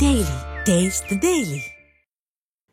Daily. Taste the Daily.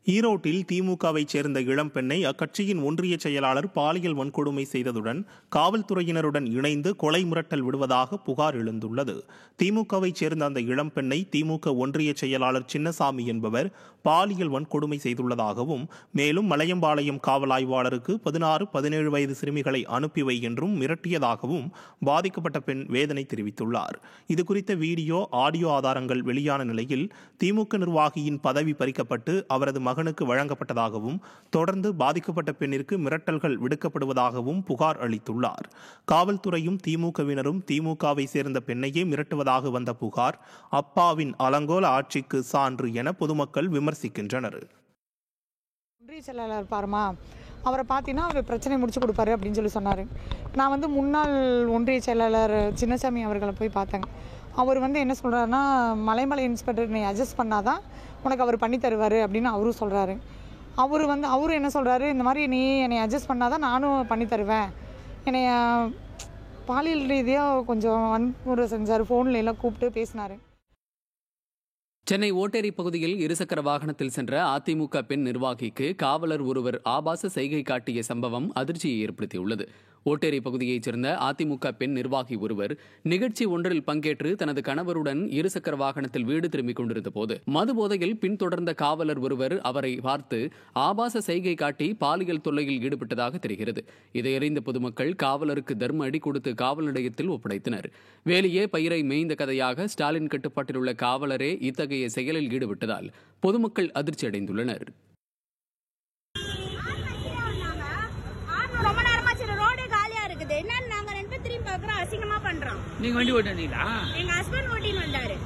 ஈரோட்டில் திமுகவைச் சேர்ந்த இளம்பெண்ணை அக்கட்சியின் ஒன்றிய செயலாளர் பாலியல் வன்கொடுமை செய்ததுடன் காவல்துறையினருடன் இணைந்து கொலை மிரட்டல் விடுவதாக புகார் எழுந்துள்ளது. திமுகவைச் சேர்ந்த அந்த இளம்பெண்ணை திமுக ஒன்றிய செயலாளர் சின்னசாமி என்பவர் பாலியல் வன்கொடுமை செய்துள்ளதாகவும், மேலும் மலையம்பாளையம் காவல் ஆய்வாளருக்கு 16-17 வயது சிறுமிகளை அனுப்பி என்றும் மிரட்டியதாகவும் பாதிக்கப்பட்ட பெண் வேதனை தெரிவித்துள்ளார். இதுகுறித்த வீடியோ, ஆடியோ ஆதாரங்கள் வெளியான நிலையில் திமுக நிர்வாகியின் பதவி பறிக்கப்பட்டு அவரது மகனுக்கு வழங்கப்பட்டதாகவும், தொடர்ந்து பாதிக்கப்பட்ட பெண்ணிற்கு மிரட்டல்கள் விடுக்கப்படுவதாகவும் புகார் அளித்துள்ளார். காவல்துறையும் திமுகவினரும் திமுகவை சேர்ந்த பெண்ணையே மிரட்டுவதாக வந்த புகார் அப்பாவின் அலங்கோல ஆட்சிக்கு சான்று என பொதுமக்கள் விமர்சிக்கின்றனர். ஒன்றிய செயலாளர் பாருமா, அவரை பார்த்தீங்கன்னா அவர் பிரச்சனை முடிச்சு கொடுப்பாரு அப்படின்னு சொல்லி சொன்னார். நான் முன்னாள் ஒன்றிய செயலாளர் சின்னசாமி அவர்களை போய் பார்த்தேங்க. அவர் என்ன சொல்கிறாருன்னா, மலைமலை இன்ஸ்பெக்டர் நீ அட்ஜஸ்ட் பண்ணாதான் உனக்கு அவர் பண்ணி தருவார் அப்படின்னு அவரும் சொல்கிறாரு. அவரும் என்ன சொல்கிறாரு, இந்த மாதிரி நீ என்னை அட்ஜஸ்ட் பண்ணாதான் நானும் பண்ணி தருவேன், என்னை பாலியல் ரீதியாக கொஞ்சம் வன்முறை செஞ்சார், ஃபோனில் எல்லாம் கூப்பிட்டு பேசினார். சென்னை ஓட்டேரி பகுதியில் இருசக்கர வாகனத்தில் சென்ற அதிமுக பெண் நிர்வாகிக்கு காவலர் ஒருவர் ஆபாச செய்கை காட்டிய சம்பவம் அதிர்ச்சியை ஏற்படுத்தியுள்ளது. ஓட்டேரி பகுதியைச் சேர்ந்த அதிமுக பெண் நிர்வாகி ஒருவர் நிகழ்ச்சி ஒன்றில் பங்கேற்று தனது கணவருடன் இருசக்கர வாகனத்தில் வீடு திரும்பிக் கொண்டிருந்த போது மது போதையில் பின்தொடர்ந்த காவலர் ஒருவர் அவரை பார்த்து ஆபாச செய்கை காட்டி பாலியல் தொல்லையில் ஈடுபட்டதாக தெரிகிறது. இதையறிந்த பொதுமக்கள் காவலருக்கு தர்ம அடி கொடுத்து காவல் நிலையத்தில் ஒப்படைத்தனர். வேலையே பயிரை மேய்ந்த கதையாக ஸ்டாலின் கட்டுப்பாட்டில் உள்ள காவலரே இத்தகைய செயலில் ஈடுபட்டதால் பொதுமக்கள் அதிர்ச்சி அடைந்துள்ளனர். அசிங்கமா பண்றோம். நீங்க வண்டி ஓட்டுனீங்களா? எங்க ஹஸ்பண்ட் ஓட்டிட்டு வந்தாரு.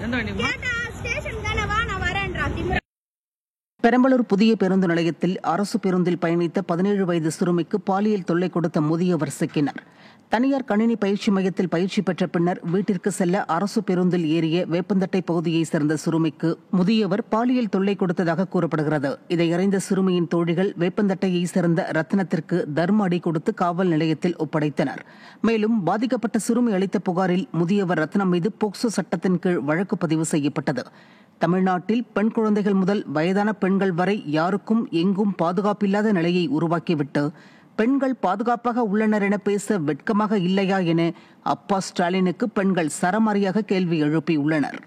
எந்த வண்டி? கேட்டா ஸ்டேஷன் தானே வா நான் வரேன்றான். பெரம்பலூர் புதிய பேருந்து நிலையத்தில் அரசு பேருந்தில் பயணித்த 17 வயது சிறுமிக்கு பாலியல் தொல்லை கொடுத்த முதியவர் சிக்கினார். தனியார் கணினி பயிற்சி மையத்தில் பயிற்சி பெற்ற பின்னர் வீட்டிற்கு செல்ல அரசு பேருந்தில் ஏறிய வேப்பந்தட்டை பகுதியைச் சேர்ந்த சிறுமிக்கு முதியவர் பாலியல் தொல்லை கொடுத்ததாக கூறப்படுகிறது. இதை அறிந்த சிறுமியின் தோழிகள் வேப்பந்தட்டையைச் சேர்ந்த ரத்னத்திற்கு தர்ம அடி கொடுத்து காவல் நிலையத்தில் ஒப்படைத்தனர். மேலும் பாதிக்கப்பட்ட சிறுமி அளித்த புகாரில் முதியவர் ரத்னம் மீது போக்சோ சட்டத்தின் கீழ் வழக்கு பதிவு செய்யப்பட்டது. தமிழ்நாட்டில் பெண் குழந்தைகள் முதல் வயதான பெண்கள் வரை யாருக்கும் எங்கும் பாதுகாப்பில்லாத நிலையை உருவாக்கிவிட்டு பெண்கள் பாதுகாப்பாக உள்ளனர் என பேச வெட்கமாக இல்லையா என அப்பா ஸ்டாலினுக்கு பெண்கள் சரமாரியாக கேள்வி எழுப்பியுள்ளனர்.